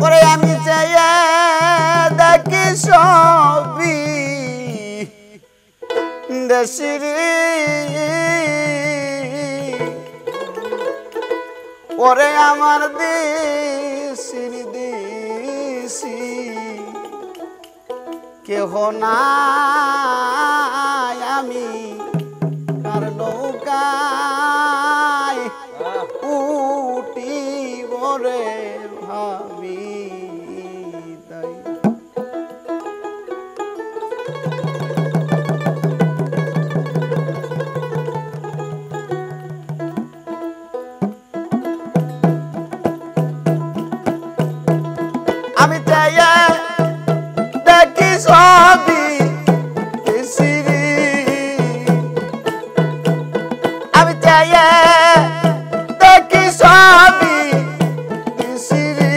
ওরে আমি চাইয়া দেখি সবই দেশের ওরে আমার দেশের দেশি কেহ নাই আমি কার নৌকায় উঠিব রে ভাবি তাই আমি চাইয়া দেখি সবই দেশিরি আমি চাইয়া দেখি সবই দেশিরি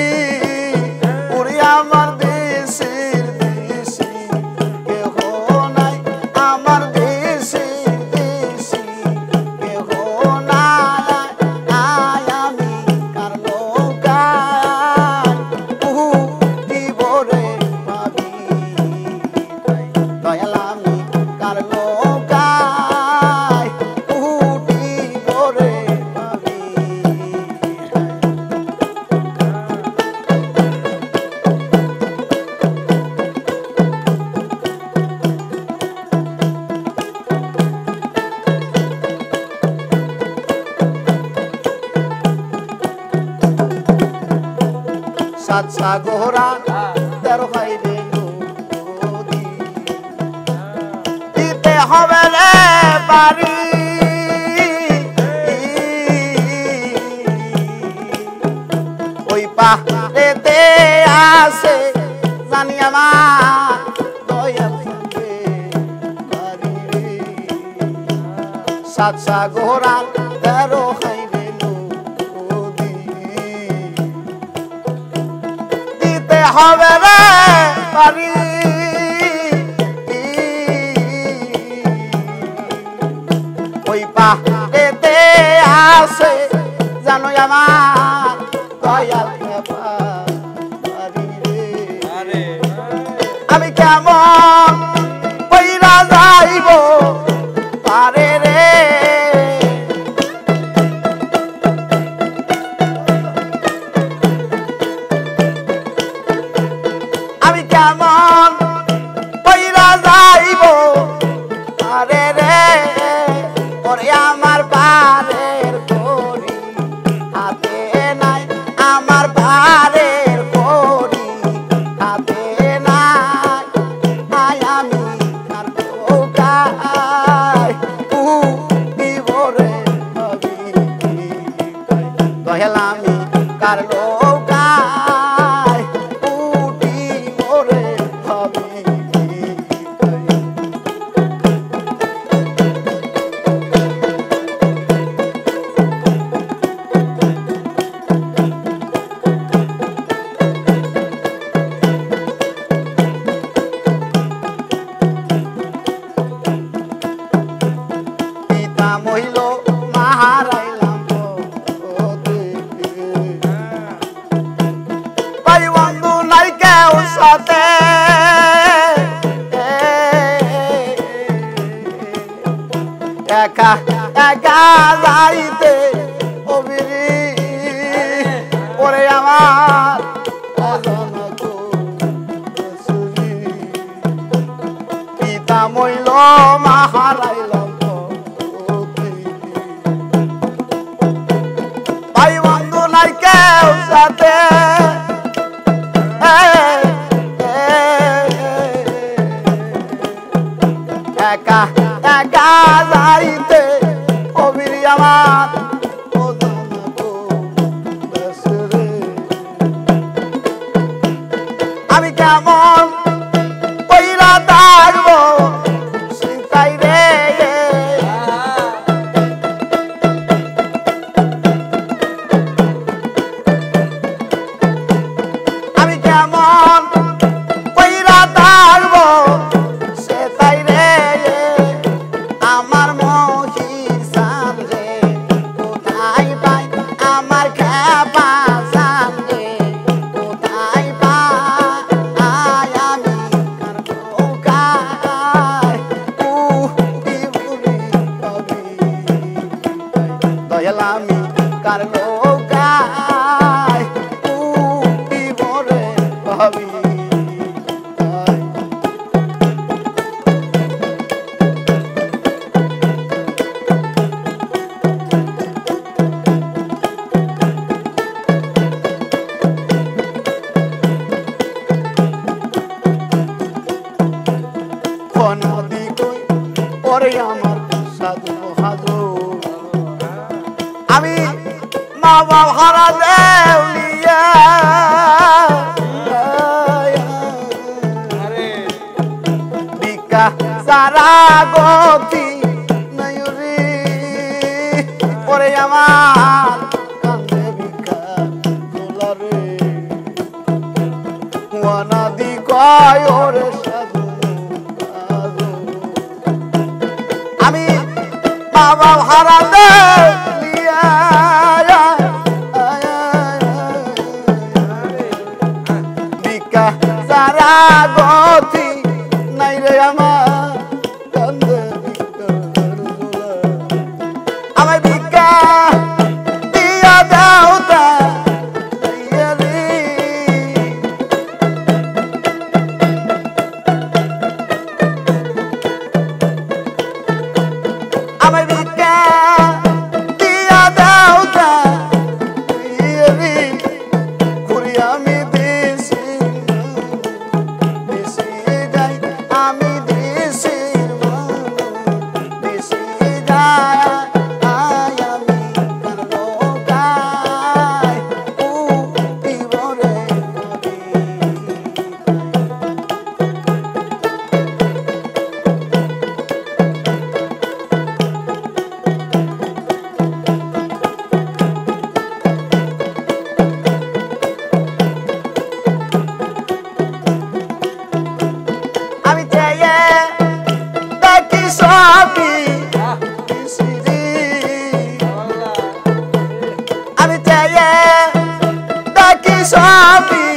ওরে আমার দেশের দেশি কেহ নাই আমার দেশের দেশি কেহ নাই আমি কার নৌকায় উঠিব রে ভাবি দয়াল আমি কার নৌকায় উঠিব রে ভাবি সাত সাগরা 13 ভাইরে নদী দিতে হবে রে বাড়ি ওই পাহাড়েতে আসে জানি আমার দয়াল থাকে বাড়ি রে সাত সাগরা 13 ভাইরে নদী দিতে হবে রে বাড়ি ওই পাহাড়েতে আসে জানো আমার দয়াল বাড়ি রে আমি কেমন কইরা যাইব পারে রে আমি কেমন কইরা যাইব আরে রে ওরে আমার বারের করি হাতে নাই আমার বারের করি হাতে নাই আমি কার নৌকায় উঠিব রে ভাবি দয়াল আমি কার নৌকায় উঠিব রে ভাবি পিতা মহিল মাহারাইলাম ভাই বন্ধু নাই কেউ সাথে একা একা যাইতে অবিরি ওরে আমার পিতা মহিল মাহারাইলাম ভাই বন্ধু নাই কেউ সাথে একা একা যাইতে অবিরি আমার আমি কেমন কইরা থাকবো চিন্তাই রে কার লোকায় উঠিব রে ভাবি নদী কই পরে আমার সাধু হাজু আমি মা বাবা হারা দেউলিয়া বিকা সারা গতি নয়ুরি পরে আমার কান্দে বিকা দোলারে নদী কয় ওরে সাধু আমি বাবা হারা দেউলিয়া বিকা সারা গতি নাই রে আমার কান্দে আমায় বিকা দিয়া দাও তা আমায় ভিক্ষা দিয়া দাও তা ঘুরি আমি দেশে যাই আমি দেশে যাই আমি কার লোকায় উঠিব রে আমি চেয়ে দেখি সবই আমি চেয়ে দেখি সবই